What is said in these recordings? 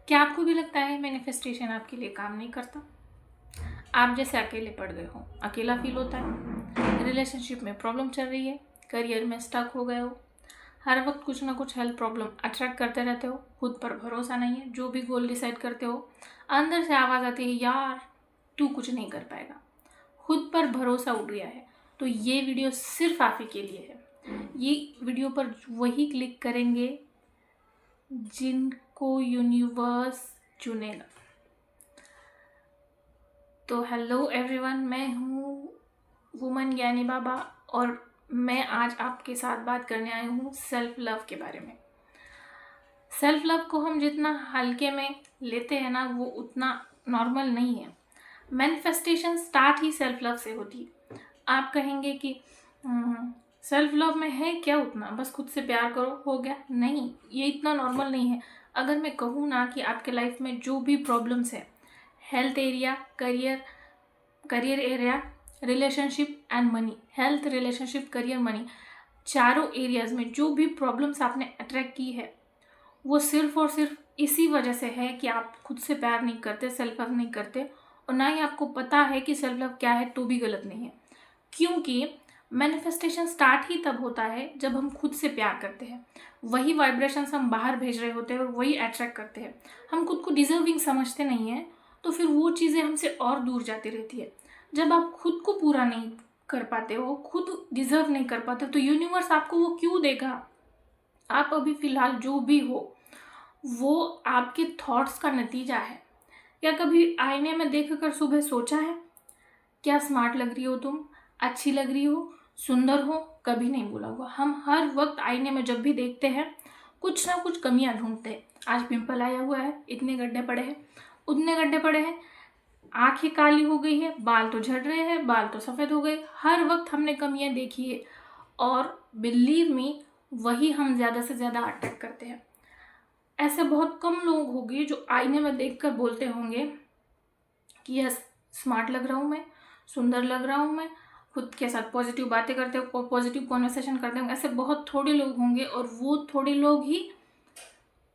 क्या आपको भी लगता है मैनिफेस्टेशन आपके लिए काम नहीं करता? आप जैसे अकेले पड़ गए हो, अकेला फील होता है, रिलेशनशिप में प्रॉब्लम चल रही है, करियर में स्टक हो गए हो, हर वक्त कुछ ना कुछ हेल्थ प्रॉब्लम अट्रैक्ट करते रहते हो, खुद पर भरोसा नहीं है, जो भी गोल डिसाइड करते हो अंदर से आवाज़ आती है यार तू कुछ नहीं कर पाएगा, खुद पर भरोसा उठ गया है, तो ये वीडियो सिर्फ आप ही के लिए है। ये वीडियो पर वही क्लिक करेंगे जिनको यूनिवर्स चुनेगा। तो हेलो एवरीवन, मैं हूँ वुमन ज्ञानी बाबा और मैं आज आपके साथ बात करने आई हूँ सेल्फ लव के बारे में। सेल्फ लव को हम जितना हल्के में लेते हैं ना, वो उतना नॉर्मल नहीं है। मैनिफेस्टेशन स्टार्ट ही सेल्फ लव से होती है। आप कहेंगे कि सेल्फ लव में है क्या उतना, बस खुद से प्यार करो हो गया? नहीं, ये इतना नॉर्मल नहीं है। अगर मैं कहूँ ना कि आपके लाइफ में जो भी प्रॉब्लम्स है, health area, career area, relationship and money, health, relationship, career, money, चारों एरियाज में जो भी प्रॉब्लम्स आपने अट्रैक्ट की है, वो सिर्फ और सिर्फ इसी वजह से है कि आप खुद से प्यार नहीं करते, सेल्फ लव नहीं करते, और ना ही आपको पता है कि सेल्फ लव क्या है, तो भी गलत नहीं है। क्योंकि मैनिफेस्टेशन स्टार्ट ही तब होता है जब हम खुद से प्यार करते हैं। वही वाइब्रेशंस हम बाहर भेज रहे होते हैं और वही अट्रैक्ट करते हैं। हम खुद को डिजर्विंग समझते नहीं हैं, तो फिर वो चीज़ें हमसे और दूर जाती रहती है। जब आप खुद को पूरा नहीं कर पाते हो, खुद डिजर्व नहीं कर पाते, तो यूनिवर्स आपको वो क्यों देगा? आप अभी फ़िलहाल जो भी हो, वो आपके थॉट्स का नतीजा है। क्या कभी आईने में देखकर सुबह सोचा है क्या स्मार्ट लग रही हो तुम, अच्छी लग रही हो, सुंदर हो? कभी नहीं बोला होगा। हम हर वक्त आईने में जब भी देखते हैं, कुछ ना कुछ कमियां ढूंढते हैं। आज पिंपल आया हुआ है, इतने गड्ढे पड़े हैं, उतने गड्ढे पड़े हैं, आंखें काली हो गई है, बाल तो झड़ रहे हैं, बाल तो सफ़ेद हो गए। हर वक्त हमने कमियां देखी है और बिलीव मी, वही हम ज़्यादा से ज़्यादा अटैक करते हैं। ऐसे बहुत कम लोग होंगे जो आईने में देखकर बोलते होंगे कि यस, स्मार्ट लग रहा हूँ मैं, सुंदर लग रहा हूँ मैं, खुद के साथ पॉजिटिव बातें करते हो, पॉजिटिव कॉन्वर्सेशन करते होंगे। ऐसे बहुत थोड़े लोग होंगे और वो थोड़े लोग ही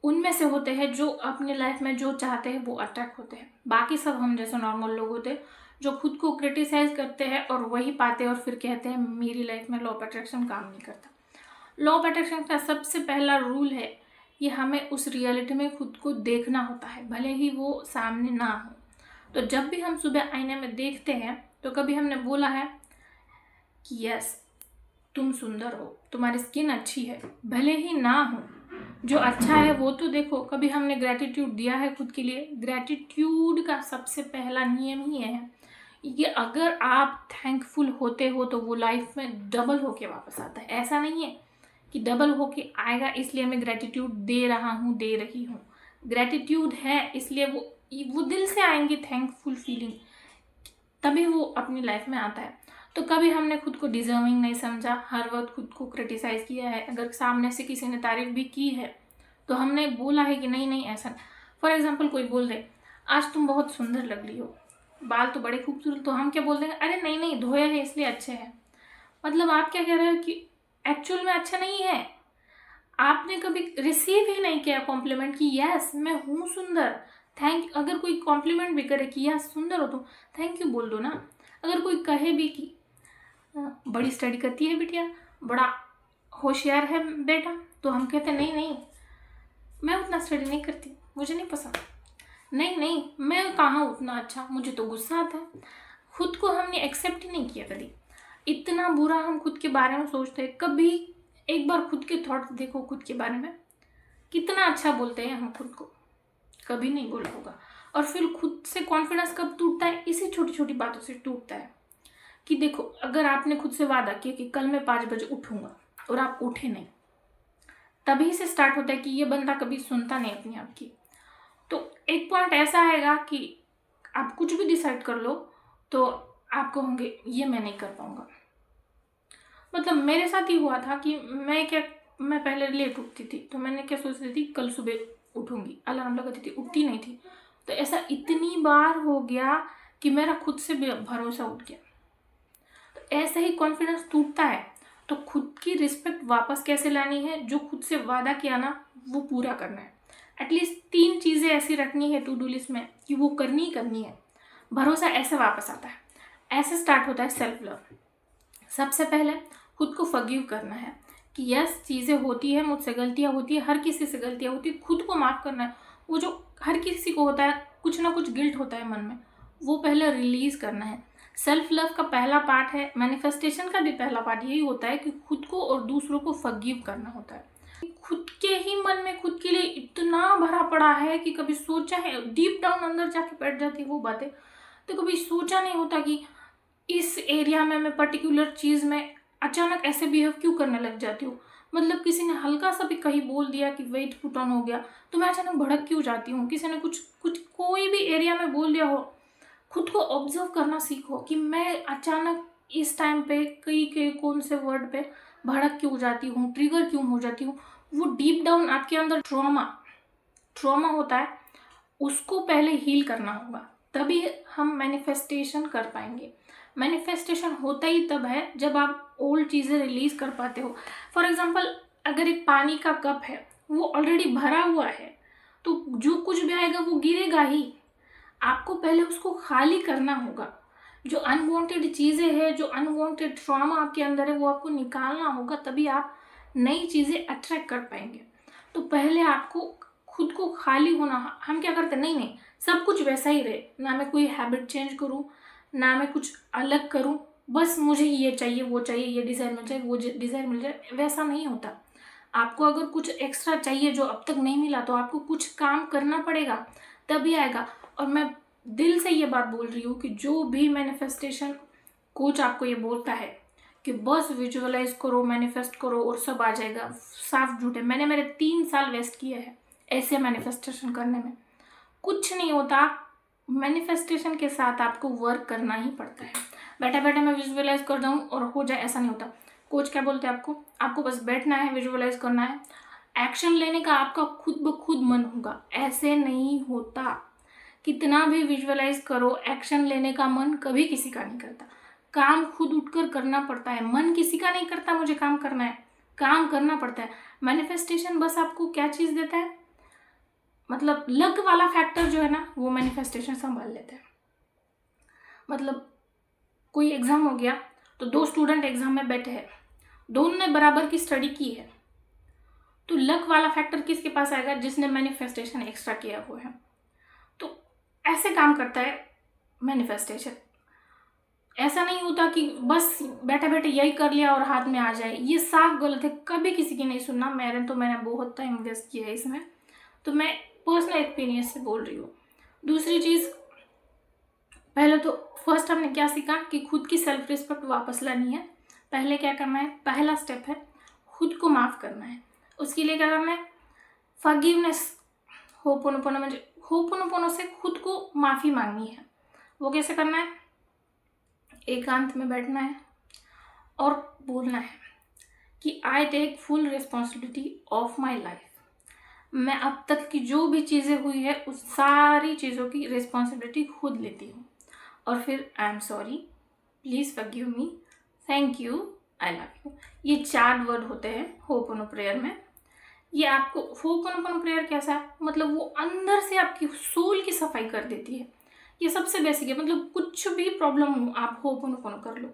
उनमें से होते हैं जो अपने लाइफ में जो चाहते हैं वो अट्रैक्ट होते हैं। बाकी सब हम जैसे नॉर्मल लोग होते हैं जो खुद को क्रिटिसाइज करते हैं और वही पाते हैं और फिर कहते हैं मेरी लाइफ में लॉ ऑफ अट्रैक्शन काम नहीं करता। लॉ ऑफ अट्रैक्शन का सबसे पहला रूल है, ये हमें उस रियलिटी में खुद को देखना होता है, भले ही वो सामने ना हो। तो जब भी हम सुबह आईने में देखते हैं, तो कभी हमने बोला है कि यस, तुम सुंदर हो, तुम्हारी स्किन अच्छी है? भले ही ना हो, जो अच्छा है वो तो देखो। कभी हमने ग्रैटिट्यूड दिया है खुद के लिए? ग्रैटिट्यूड का सबसे पहला नियम ही है कि अगर आप थैंकफुल होते हो तो वो लाइफ में डबल होके वापस आता है। ऐसा नहीं है कि डबल होके आएगा इसलिए मैं ग्रैटिट्यूड दे रहा हूँ, दे रही हूँ। ग्रैटिट्यूड है इसलिए वो दिल से आएंगी थैंकफुल फीलिंग, तभी वो अपनी लाइफ में आता है। तो कभी हमने खुद को डिजर्विंग नहीं समझा, हर वक्त खुद को क्रिटिसाइज़ किया है। अगर सामने से किसी ने तारीफ भी की है तो हमने बोला है कि नहीं नहीं ऐसा। फॉर एग्जाम्पल कोई बोल दे आज तुम बहुत सुंदर लग रही हो, बाल तो बड़े खूबसूरत, तो हम क्या बोल देंगे, अरे नहीं नहीं धोया है इसलिए अच्छे हैं। मतलब आप क्या कह रहे हो कि एक्चुअल में अच्छा नहीं है। आपने कभी रिसीव ही नहीं किया कॉम्प्लीमेंट कि यस मैं हूँ सुंदर, थैंक। अगर कोई कॉम्प्लीमेंट भी करे कि यस सुंदर हो तो थैंक यू बोल दो ना। अगर कोई कहे भी कि बड़ी स्टडी करती है बिटिया, बड़ा होशियार है बेटा, तो हम कहते नहीं नहीं मैं उतना स्टडी नहीं करती, मुझे नहीं पसंद, नहीं नहीं मैं कहाँ उतना अच्छा, मुझे तो गुस्सा आता है। खुद को हमने एक्सेप्ट ही नहीं किया कभी। इतना बुरा हम खुद के बारे में सोचते हैं। कभी एक बार खुद के थॉट्स देखो खुद के बारे में, कितना अच्छा बोलते हैं हम खुद को, कभी नहीं बोला होगा। और फिर खुद से कॉन्फिडेंस कब टूटता है? इसी छोटी छोटी बातों से टूटता है। कि देखो, अगर आपने खुद से वादा किया कि कल मैं 5 बजे उठूंगा और आप उठे नहीं, तभी से स्टार्ट होता है कि ये बंदा कभी सुनता नहीं अपनी आपकी। तो एक पॉइंट ऐसा आएगा कि आप कुछ भी डिसाइड कर लो तो आप कहोगे ये मैं नहीं कर पाऊंगा। मतलब मेरे साथ ही हुआ था कि मैं पहले लेट उठती थी, तो मैंने क्या सोचती थी कल सुबह उठूंगी, अलार्म लगाती थी, उठती नहीं थी। तो ऐसा इतनी बार हो गया कि मेरा खुद से भरोसा उठ गया। तो ऐसे ही कॉन्फिडेंस टूटता है। तो खुद की रिस्पेक्ट वापस कैसे लानी है? जो खुद से वादा किया ना वो पूरा करना है। एटलीस्ट 3 चीज़ें ऐसी रखनी है टू डू लिस्ट में कि वो करनी ही करनी है। भरोसा ऐसे वापस आता है, ऐसे स्टार्ट होता है सेल्फ लव। सबसे पहले खुद को फॉरगिव करना है कि यस, चीज़ें होती है, मुझसे गलतियाँ होती है, हर किसी से गलतियाँ होती है, खुद को माफ़ करना है। वो जो हर किसी को होता है, कुछ ना कुछ गिल्ट होता है मन में, वो पहले रिलीज़ करना है। सेल्फ लव का पहला पार्ट है, मैनिफेस्टेशन का भी पहला पार्ट यही होता है कि खुद को और दूसरों को फॉरगिव करना होता है। खुद के ही मन में खुद के लिए इतना भरा पड़ा है कि कभी सोचा है, डीप डाउन अंदर जाके बैठ जाती है वो बातें, तो कभी सोचा नहीं होता कि इस एरिया में मैं पर्टिकुलर चीज़ में अचानक ऐसे बिहेव क्यों करने लग जाती हूँ। मतलब किसी ने हल्का सा भी कहीं बोल दिया कि वेट पुट ऑन हो गया तो मैं अचानक भड़क क्यों जाती हूँ। किसी ने कुछ कुछ कोई भी एरिया में बोल दिया हो, खुद को ऑब्जर्व करना सीखो कि मैं अचानक इस टाइम पे कई के कौन से वर्ड पे भड़क क्यों जाती हूँ, ट्रिगर क्यों हो जाती हूँ। वो डीप डाउन आपके अंदर ट्रॉमा होता है, उसको पहले हील करना होगा, तभी हम मैनिफेस्टेशन कर पाएंगे। मैनिफेस्टेशन होता ही तब है जब आप ओल्ड चीज़ें रिलीज कर पाते हो। फॉर एग्जांपल, अगर एक पानी का कप है, वो ऑलरेडी भरा हुआ है, तो जो कुछ भी आएगा वो गिरेगा ही। आपको पहले उसको खाली करना होगा। जो अनवांटेड चीज़ें हैं, जो अनवांटेड ट्रॉमा आपके अंदर है, वो आपको निकालना होगा, तभी आप नई चीज़ें अट्रैक्ट कर पाएंगे। तो पहले आपको खुद को खाली होना। हम क्या करते, नहीं नहीं सब कुछ वैसा ही रहे, ना मैं कोई हैबिट चेंज करूँ, ना मैं कुछ अलग करूँ, बस मुझे ये चाहिए, वो चाहिए, ये डिज़ायर मिल जाए, वो डिज़ायर मिल जाए। वैसा नहीं होता। आपको अगर कुछ एक्स्ट्रा चाहिए जो अब तक नहीं मिला, तो आपको कुछ काम करना पड़ेगा, तभी आएगा। और मैं दिल से ये बात बोल रही हूँ कि जो भी मैनिफेस्टेशन कोच आपको ये बोलता है कि बस विजुअलाइज करो, मैनिफेस्ट करो और सब आ जाएगा, साफ झूठ है। मैंने मेरे 3 साल वेस्ट किए हैं ऐसे मैनिफेस्टेशन करने में। कुछ नहीं होता। मैनिफेस्टेशन के साथ आपको वर्क करना ही पड़ता है। बैठे बैठे मैं विजुअलाइज कर जाऊँ और हो जाए, ऐसा नहीं होता। कोच क्या बोलते हैं आपको बस बैठना है, विजुअलाइज करना है, एक्शन लेने का आपका खुद ब खुद मन होगा। ऐसे नहीं होता। कितना भी विजुअलाइज करो, एक्शन लेने का मन कभी किसी का नहीं करता। काम खुद उठकर करना पड़ता है। मन किसी का नहीं करता मुझे काम करना है, काम करना पड़ता है। मैनिफेस्टेशन बस आपको क्या चीज़ देता है, मतलब लक वाला फैक्टर जो है ना, वो मैनिफेस्टेशन संभाल लेते हैं। मतलब कोई एग्ज़ाम हो गया, तो 2 स्टूडेंट एग्ज़ाम में बैठे हैं, दोनों ने बराबर की स्टडी की है, तो लक वाला फैक्टर किसके पास आएगा, जिसने मैनिफेस्टेशन एक्स्ट्रा किया हुआ है। तो ऐसे काम करता है मैनिफेस्टेशन। ऐसा नहीं होता कि बस बैठे बैठे यही कर लिया और हाथ में आ जाए। ये साफ गलत है, कभी किसी की नहीं सुनना। मैंने बहुत टाइम वेस्ट किया है इसमें, तो मैं पर्सनल एक्सपीरियंस से बोल रही हूँ। दूसरी चीज़, पहले तो फर्स्ट हमने क्या सीखा कि खुद की सेल्फ रिस्पेक्ट वापस लानी है। पहले क्या करना है, पहला स्टेप है खुद को माफ़ करना है। उसके लिए क्या करना है, फॉरगिवनेस, होपोनोपोनो म्हणजे होपोनोपोनो से खुद को माफ़ी मांगनी है। वो कैसे करना है, एकांत में बैठना है और बोलना है कि I take full responsibility of my life. मैं अब तक की जो भी चीज़ें हुई है, उस सारी चीज़ों की रिस्पॉन्सिबिलिटी खुद लेती हूँ। और फिर I am sorry, please forgive me, thank you, I love you. ये 4 वर्ड होते हैं होपोनो प्रेयर में। ये आपको होपोनोपोनो प्रेयर कैसा है, मतलब वो अंदर से आपकी सोल की सफाई कर देती है। ये सबसे बेसिक है। मतलब कुछ भी प्रॉब्लम हो, आप होपोनोपोनो कर लो।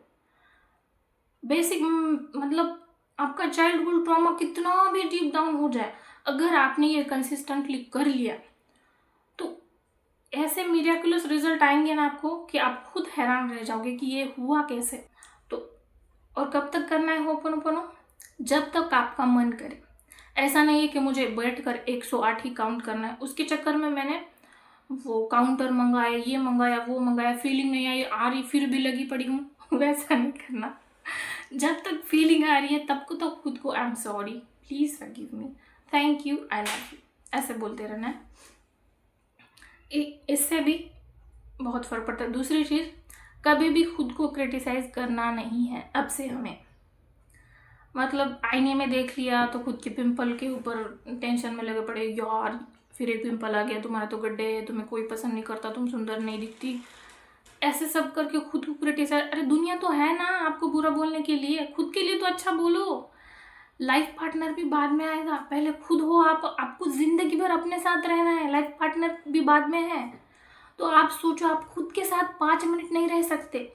बेसिक मतलब आपका चाइल्डहुड ट्रॉमा कितना भी डीप डाउन हो जाए, अगर आपने ये कंसिस्टेंटली कर लिया, तो ऐसे मिरेकुलस रिजल्ट आएंगे ना आपको कि आप खुद हैरान रह जाओगे कि ये हुआ कैसे। तो और कब तक करना है होपोनोपोनो, जब तक आपका मन करे। ऐसा नहीं है कि मुझे बैठकर 108 ही काउंट करना है। उसके चक्कर में मैंने वो काउंटर मंगाया, ये मंगाया, वो मंगाया, फीलिंग नहीं आई, आ रही फिर भी लगी पड़ी हूँ। वैसा नहीं करना। जब तक फीलिंग आ रही है तब को तो खुद को I am sorry, please forgive me, thank you, I love you, ऐसे बोलते रहना है। इससे भी बहुत फ़र्क पड़ता है। दूसरी चीज़, कभी भी खुद को क्रिटिसाइज़ करना नहीं है अब से हमें। मतलब आईने में देख लिया तो खुद के पिंपल के ऊपर टेंशन में लगे पड़े, यार फिर एक पिंपल आ गया, तुम्हारे तो गड्ढे है, तुम्हें कोई पसंद नहीं करता, तुम सुंदर नहीं दिखती, ऐसे सब करके खुद को क्रिटिसाइज। अरे दुनिया तो है ना आपको बुरा बोलने के लिए, खुद के लिए तो अच्छा बोलो। लाइफ पार्टनर भी बाद में आएगा, पहले खुद हो आप। आपको ज़िंदगी भर अपने साथ रहना है, लाइफ पार्टनर भी बाद में है। तो आप सोचो, आप खुद के साथ 5 मिनट नहीं रह सकते।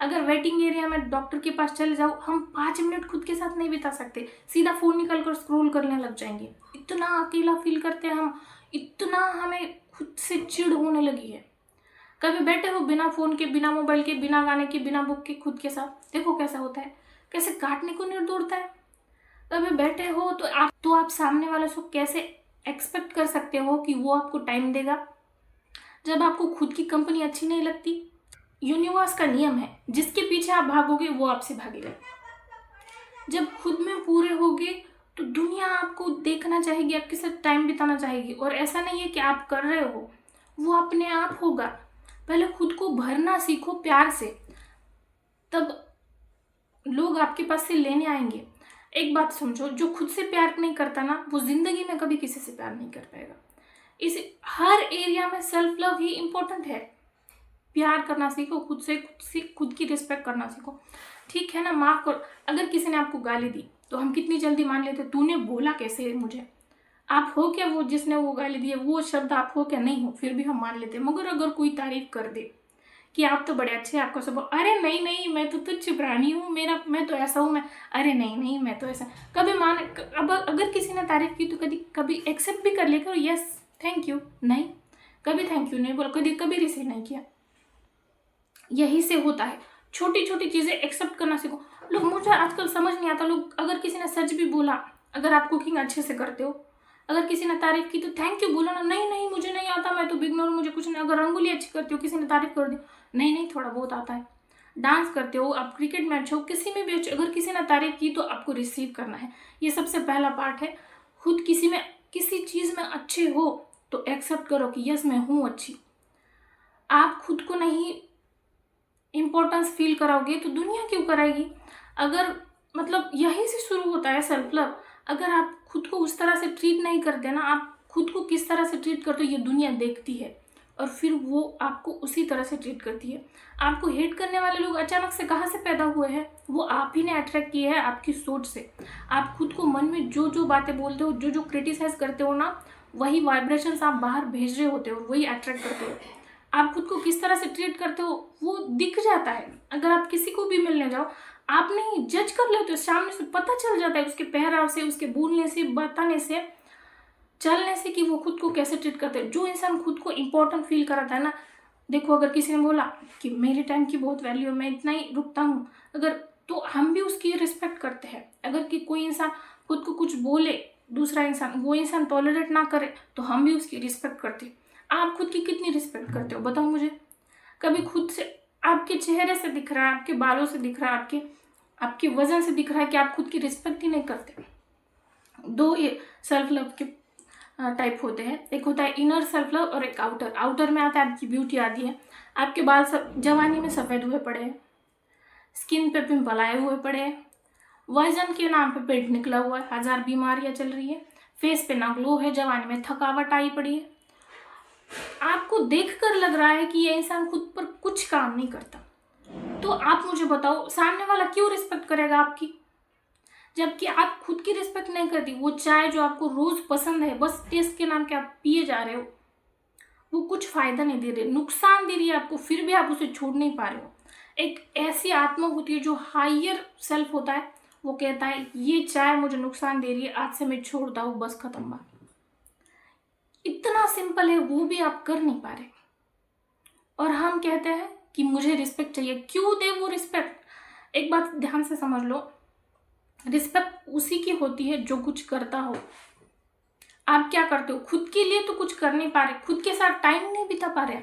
अगर वेटिंग एरिया में डॉक्टर के पास चले जाओ, हम 5 मिनट खुद के साथ नहीं बिता सकते, सीधा फ़ोन निकल कर स्क्रॉल करने लग जाएंगे। इतना अकेला फील करते हैं हम, इतना हमें खुद से चिढ़ होने लगी है। कभी बैठे हो बिना फ़ोन के, बिना मोबाइल के, बिना गाने के, बिना बुक के, खुद के साथ, देखो कैसा होता है, कैसे काटने को नहीं दौड़ता है। कभी बैठे हो तो आप सामने वाले से कैसे एक्सपेक्ट कर सकते हो कि वो आपको टाइम देगा, जब आपको खुद की कंपनी अच्छी नहीं लगती। यूनिवर्स का नियम है, जिसके पीछे आप भागोगे वो आपसे भागेगा। जब खुद में पूरे होगे तो दुनिया आपको देखना चाहेगी, आपके साथ टाइम बिताना चाहेगी। और ऐसा नहीं है कि आप कर रहे हो, वो अपने आप होगा। पहले खुद को भरना सीखो प्यार से, तब लोग आपके पास से लेने आएंगे। एक बात समझो, जो खुद से प्यार नहीं करता ना, वो जिंदगी में कभी किसी से प्यार नहीं कर पाएगा। इस हर एरिया में सेल्फ लव ही इम्पोर्टेंट है। प्यार करना सीखो खुद से, खुद की रिस्पेक्ट करना सीखो। ठीक है ना, माफ करो। अगर किसी ने आपको गाली दी तो हम कितनी जल्दी मान लेते, तूने बोला कैसे मुझे। आप हो क्या वो जिसने वो गाली दी है, वो शब्द आप हो क्या, नहीं हो, फिर भी हम मान लेते। मगर अगर कोई तारीफ कर दे कि आप तो बड़े अच्छे हैं, आपको सब, अरे नहीं नहीं मैं तो तुच्छ प्राणी हूँ, मैं तो ऐसा हूँ, मैं, अरे नहीं नहीं मैं तो ऐसा, कभी मान। अब अगर किसी ने तारीफ की तो कभी एक्सेप्ट भी कर लिया करो, यस थैंक यू, नहीं कभी थैंक यू नहीं बोला, कभी रिसीव नहीं किया। यही से होता है, छोटी छोटी चीज़ें एक्सेप्ट करना सीखो। लोग, मुझे आजकल समझ नहीं आता, लोग अगर किसी ने सच भी बोला, अगर आप कुकिंग अच्छे से करते हो, अगर किसी ने तारीफ की तो थैंक यू बोलो ना। नहीं नहीं मुझे नहीं आता, मैं तो बिगनर हूँ, मुझे कुछ नहीं। अगर रंगोली अच्छी करते हो, किसी ने तारीफ कर दी, नहीं नहीं थोड़ा बहुत आता है। डांस करते हो आप, क्रिकेट में अच्छे हो, किसी में भी अच्छे, अगर किसी ने तारीफ की तो आपको रिसीव करना है। ये सबसे पहला पार्ट है। खुद किसी चीज़ में अच्छे हो तो एक्सेप्ट करो कि यस मैं हूँ अच्छी। आप खुद को नहीं इम्पोर्टेंस फील कराओगे तो दुनिया क्यों कराएगी। अगर मतलब यहीं से शुरू होता है सेल्फ लव। अगर आप खुद को उस तरह से ट्रीट नहीं करते ना, आप खुद को किस तरह से ट्रीट करते हो ये दुनिया देखती है, और फिर वो आपको उसी तरह से ट्रीट करती है। आपको हेट करने वाले लोग अचानक से कहाँ से पैदा हुए हैं, वो आप ही ने अट्रैक्ट किए हैं आपकी सोच से। आप खुद को मन में जो जो बातें बोलते हो, जो जो क्रिटिसाइज करते हो ना, वही वाइब्रेशंस आप बाहर भेज रहे होते हो, वही अट्रैक्ट करते हो। आप खुद को किस तरह से ट्रीट करते हो वो दिख जाता है। अगर आप किसी को भी मिलने जाओ, आप नहीं जज कर लेते हो, सामने से पता चल जाता है, उसके पहराव से, उसके बोलने से, बताने से, चलने से, कि वो खुद को कैसे ट्रीट करते हैं। जो इंसान खुद को इम्पोर्टेंट फील कराता है ना, देखो अगर किसी ने बोला कि मेरे टाइम की बहुत वैल्यू है, मैं इतना ही रुकता हूँ, अगर, तो हम भी उसकी रिस्पेक्ट करते हैं। अगर कि कोई इंसान खुद को कुछ बोले, दूसरा इंसान, वो इंसान टॉलरेट ना करे, तो हम भी उसकी रिस्पेक्ट करते हैं। आप खुद की कितनी रिस्पेक्ट करते हो बताओ मुझे। कभी खुद से, आपके चेहरे से दिख रहा है, आपके बालों से दिख रहा है, आपके वजन से दिख रहा है कि आप खुद की रिस्पेक्ट ही नहीं करते। दो ये सेल्फ लव के टाइप होते हैं, एक होता है इनर सेल्फ लव और एक आउटर। आउटर में आता है आपकी ब्यूटी आती है, आपके बाल सब जवानी में सफ़ेद हुए पड़े हैं, स्किन पे पिंपल आए हुए पड़े हैं, वजन के नाम पे पेट निकला हुआ है, 1000 बीमारियां चल रही है, फेस पे ना ग्लो है, जवानी में थकावट आई पड़ी है। आपको देखकर लग रहा है कि ये इंसान खुद पर कुछ काम नहीं करता, तो आप मुझे बताओ सामने वाला क्यों रिस्पेक्ट करेगा आपकी, जबकि आप खुद की रिस्पेक्ट नहीं करती। वो चाय जो आपको रोज पसंद है, बस टेस्ट के नाम के आप पिए जा रहे हो, वो कुछ फायदा नहीं दे रही, नुकसान दे रही है आपको, फिर भी आप उसे छोड़ नहीं पा रहे हो। एक ऐसी आत्मा होती है जो हायर सेल्फ होता है, वो कहता है ये चाय मुझे नुकसान दे रही है, आज से मैं छोड़ता हूँ, बस खत्म बात। इतना सिंपल है, वो भी आप कर नहीं पा रहे। और हम कहते हैं कि मुझे रिस्पेक्ट चाहिए, क्यों दे वो रिस्पेक्ट। एक बात ध्यान से समझ लो, रिस्पेक्ट उसी की होती है जो कुछ करता हो। आप क्या करते हो, खुद के लिए तो कुछ कर नहीं पा रहे, खुद के साथ टाइम नहीं बिता पा रहे,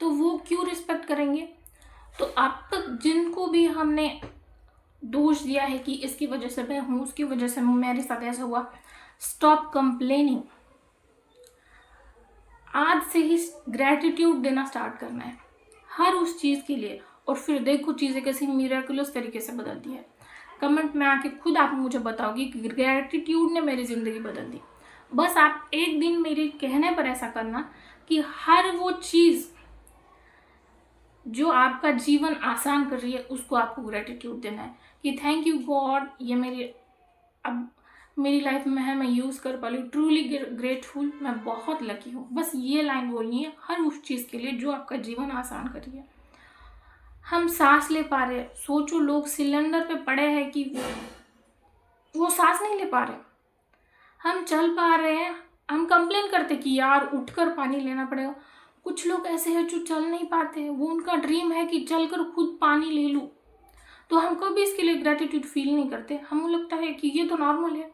तो वो क्यों रिस्पेक्ट करेंगे। तो आप तक जिनको भी हमने दोष दिया है कि इसकी वजह से मैं हूँ, उसकी वजह से मेरे साथ ऐसा हुआ, स्टॉप कंप्लेनिंग। आज से ही ग्रैटिट्यूड देना स्टार्ट करना है हर उस चीज़ के लिए, और फिर देखो चीज़ें कैसे मिरेकलस तरीके से बदलती है। कमेंट में आके खुद आप मुझे बताओगी कि ग्रैटिट्यूड ने मेरी ज़िंदगी बदल दी। बस आप एक दिन मेरे कहने पर ऐसा करना कि हर वो चीज़ जो आपका जीवन आसान कर रही है उसको आपको ग्रैटिट्यूड देना है। कि थैंक यू गॉड, ये मेरे अब मेरी लाइफ में है, मैं यूज़ कर पा रही हूँ, ट्रूली ग्रेटफुल, मैं बहुत लकी हूँ। बस ये लाइन बोलनी है हर उस चीज़ के लिए जो आपका जीवन आसान कर रही है। हम सांस ले पा रहे हैं, सोचो लोग सिलेंडर पे पड़े हैं कि वो सांस नहीं ले पा रहे। हम चल पा रहे हैं, हम कंप्लेन करते कि यार उठकर पानी लेना पड़ेगा। कुछ लोग ऐसे हैं जो चल नहीं पाते हैं, वो उनका ड्रीम है कि चलकर खुद पानी ले लूँ, तो हम कभी इसके लिए ग्रेटिट्यूड फील नहीं करते। हमें लगता है कि ये तो नॉर्मल है।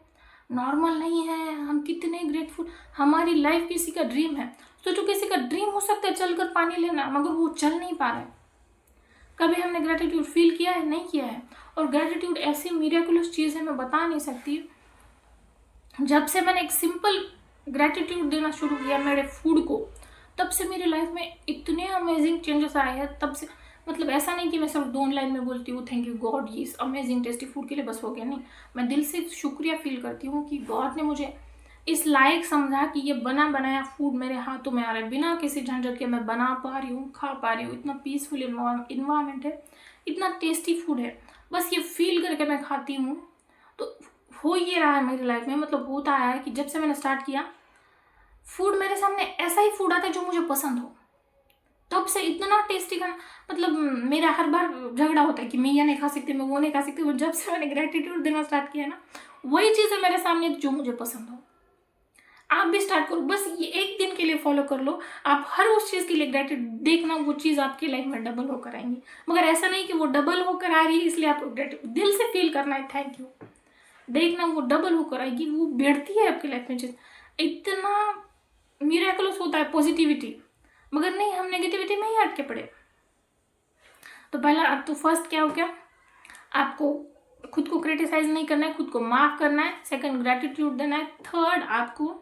नॉर्मल नहीं है, हम कितने ग्रेटफुल, हमारी लाइफ किसी का ड्रीम है। सोचो किसी का ड्रीम हो सकता है चलकर पानी लेना, मगर वो चल नहीं पा रहा है। कभी हमने ग्रेटिट्यूड फील किया है? नहीं किया है। और ग्रेटिट्यूड ऐसी मिरेकुलस चीज़ है, मैं बता नहीं सकती। जब से मैंने एक सिंपल ग्रेटिट्यूड देना शुरू किया मेरे फूड को, तब से मेरी लाइफ में इतने अमेजिंग चेंजेस आए हैं। तब से मतलब ऐसा नहीं कि मैं सिर्फ 2 लाइन में बोलती हूँ थैंक यू गॉड ये इस अमेजिंग टेस्टी फूड के लिए, बस हो गया। नहीं, मैं दिल से शुक्रिया फील करती हूँ कि गॉड ने मुझे इस लायक समझा कि ये बना बनाया फूड मेरे हाथों में आ रहा है, बिना किसी झंझट के मैं बना पा रही हूँ, खा पा रही हूँ। इतना पीसफुल इन्वायरमेंट है, इतना टेस्टी फूड है, बस ये फील करके मैं खाती हूँ। तो हो ये रहा है मेरी लाइफ में, मतलब होता आया है कि जब से मैंने स्टार्ट किया, फूड मेरे सामने ऐसा ही फूड आता है जो मुझे पसंद हो। तब से इतना टेस्टी खाना, मतलब मेरा हर बार झगड़ा होता है कि मैं ये नहीं खा सकती, मैं वो नहीं खा सकती। वो जब से मैंने ग्रेटिट्यूड देना स्टार्ट किया ना, वही चीज़ है मेरे सामने जो मुझे पसंद हो। आप भी स्टार्ट करो, बस ये एक दिन के लिए फॉलो कर लो। आप हर उस चीज़ के लिए ग्रेटिट्यूड देखना, वो चीज़ आपकी लाइफ में डबल होकर आएंगी। मगर ऐसा नहीं कि वो डबल होकर आ रही है इसलिए आपको ग्रेटिट्यूड दिल से फील करना है थैंक यू, देखना वो डबल होकर आएगी, वो बढ़ती है आपकी लाइफ में चीज़। इतना मिरेकलस होता है पॉजिटिविटी, मगर नहीं, हम नेगेटिविटी में ही अटके पड़े। तो पहला अब तो फर्स्ट क्या हो गया, आपको खुद को क्रिटिसाइज नहीं करना है, खुद को माफ़ करना है। सेकंड, ग्रेटिट्यूड देना है। थर्ड, आपको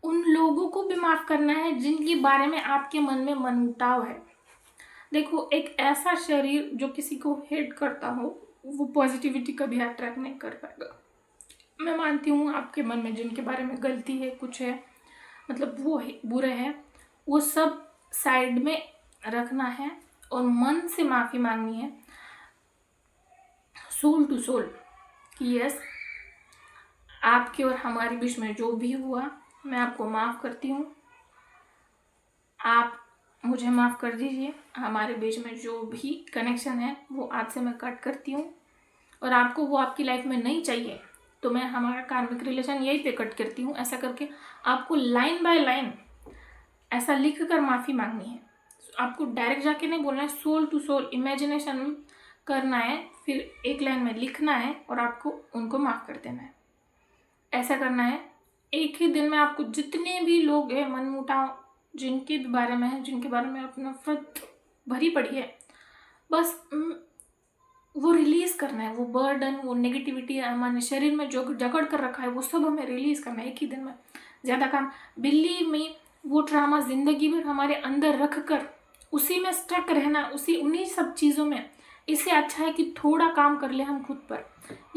उन लोगों को भी माफ़ करना है जिनके बारे में आपके मन में मनमुटाव है। देखो, एक ऐसा शरीर जो किसी को हेट करता हो, वो पॉजिटिविटी कभी अट्रैक्ट नहीं कर पाएगा। मैं मानती हूँ आपके मन में जिनके बारे में गलती है, कुछ है, मतलब वो है, बुरे हैं, वो सब साइड में रखना है और मन से माफ़ी मांगनी है, सोल टू सोल, कि यस आपके और हमारे बीच में जो भी हुआ मैं आपको माफ़ करती हूँ, आप मुझे माफ़ कर दीजिए। हमारे बीच में जो भी कनेक्शन है वो आज से मैं कट करती हूँ, और आपको वो आपकी लाइफ में नहीं चाहिए तो मैं हमारा कार्मिक रिलेशन यहीं पे कट करती हूँ। ऐसा करके आपको लाइन बाय लाइन ऐसा लिख कर माफ़ी मांगनी है। आपको डायरेक्ट जाके नहीं बोलना है, सोल टू सोल इमेजिनेशन करना है, फिर एक लाइन में लिखना है और आपको उनको माफ़ कर देना है। ऐसा करना है। एक ही दिन में आपको जितने भी लोग हैं मनमुटाव जिनके भी बारे में है, जिनके बारे में आपको नफरत भरी पड़ी है, बस वो रिलीज़ करना है। वो बर्डन, वो नेगेटिविटी हमारे शरीर में जो जकड़ कर रखा है, वो सब हमें रिलीज़ करना है एक ही दिन में। ज़्यादा काम, बिल्ली में वो ट्रामा ज़िंदगी भर हमारे अंदर रख कर उसी में स्टक रहना, उन्हीं सब चीज़ों में, इससे अच्छा है कि थोड़ा काम कर ले हम खुद पर।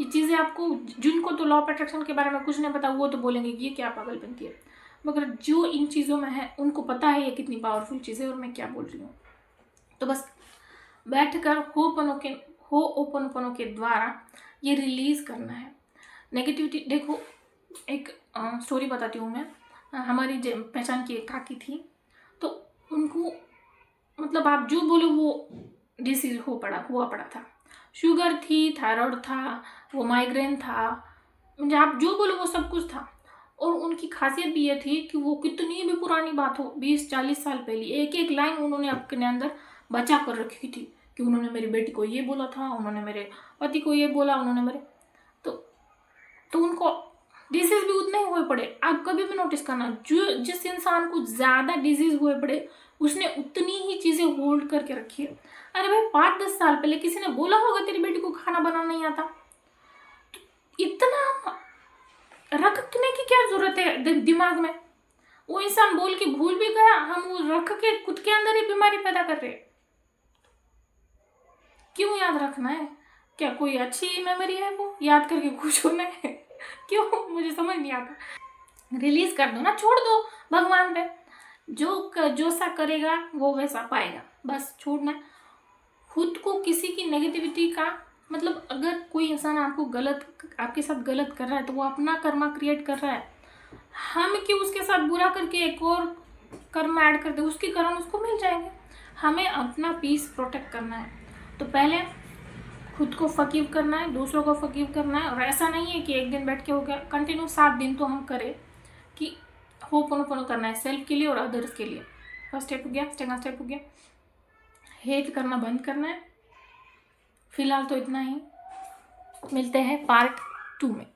ये चीज़ें आपको, जिनको तो लॉ ऑफ अट्रैक्शन के बारे में कुछ नहीं पता, वो तो बोलेंगे कि ये क्या पागलपंती है, मगर जो इन चीज़ों में है उनको पता है ये कितनी पावरफुल चीज़ है और मैं क्या बोल रही हूँ। तो बस बैठ कर होओपनो के द्वारा ये रिलीज़ करना है नेगेटिविटी। देखो, एक स्टोरी बताती हूँ मैं। हमारी पहचान की एक काकी थी, तो उनको मतलब आप जो बोलो वो डिसीज हुआ पड़ा था। शुगर थी, थायराइड था, वो माइग्रेन था, मतलब आप जो बोलो वो सब कुछ था। और उनकी खासियत भी ये थी कि वो कितनी भी पुरानी बात हो, 20-40 साल पहले, एक एक लाइन उन्होंने अपने अंदर बचा कर रखी थी कि उन्होंने मेरी बेटी को ये बोला था, उन्होंने मेरे पति को ये बोला, उन्होंने मेरे तो उनको डिजीज भी उतने ही हुए पड़े। आप कभी भी नोटिस करना, जिस इंसान को ज़्यादा डिजीज हुए पड़े उसने उतनी ही चीज़ें होल्ड करके रखी है। अरे भाई, 5-10 साल पहले किसी ने बोला होगा तेरी बेटी को खाना बनाना नहीं आता, इतना रखने की क्या जरूरत है दिमाग में। वो इंसान बोल के भूल भी गया, हम वो रख के खुद के अंदर ही बीमारी पैदा कर रहे हैं। क्यों याद रखना है? क्या कोई अच्छी मेमोरी है वो याद करके खुश होना है? क्यों, मुझे समझ नहीं आता। रिलीज कर दो ना, छोड़ दो भगवान पे, जो सा करेगा वो वैसा पाएगा, बस छोड़ना है। खुद को किसी की नेगेटिविटी का मतलब अगर कोई इंसान आपके साथ गलत कर रहा है तो वो अपना कर्मा क्रिएट कर रहा है। हम क्यों उसके साथ बुरा करके एक और कर्म ऐड कर दे, उसके कर्म उसको मिल जाएंगे। हमें अपना पीस प्रोटेक्ट करना है। तो पहले खुद को फकीव करना है, दूसरों को फकीव करना है। और ऐसा नहीं है कि एक दिन बैठ के हो गया, कंटिन्यू 7 दिन तो हम करें कि होपोनोपोनो करना है सेल्फ के लिए और अदर्स के लिए। फर्स्ट स्टेप हो गया, सेकंड स्टेप हो गया, हेट करना बंद करना है। फिलहाल तो इतना ही, मिलते हैं पार्ट 2 में।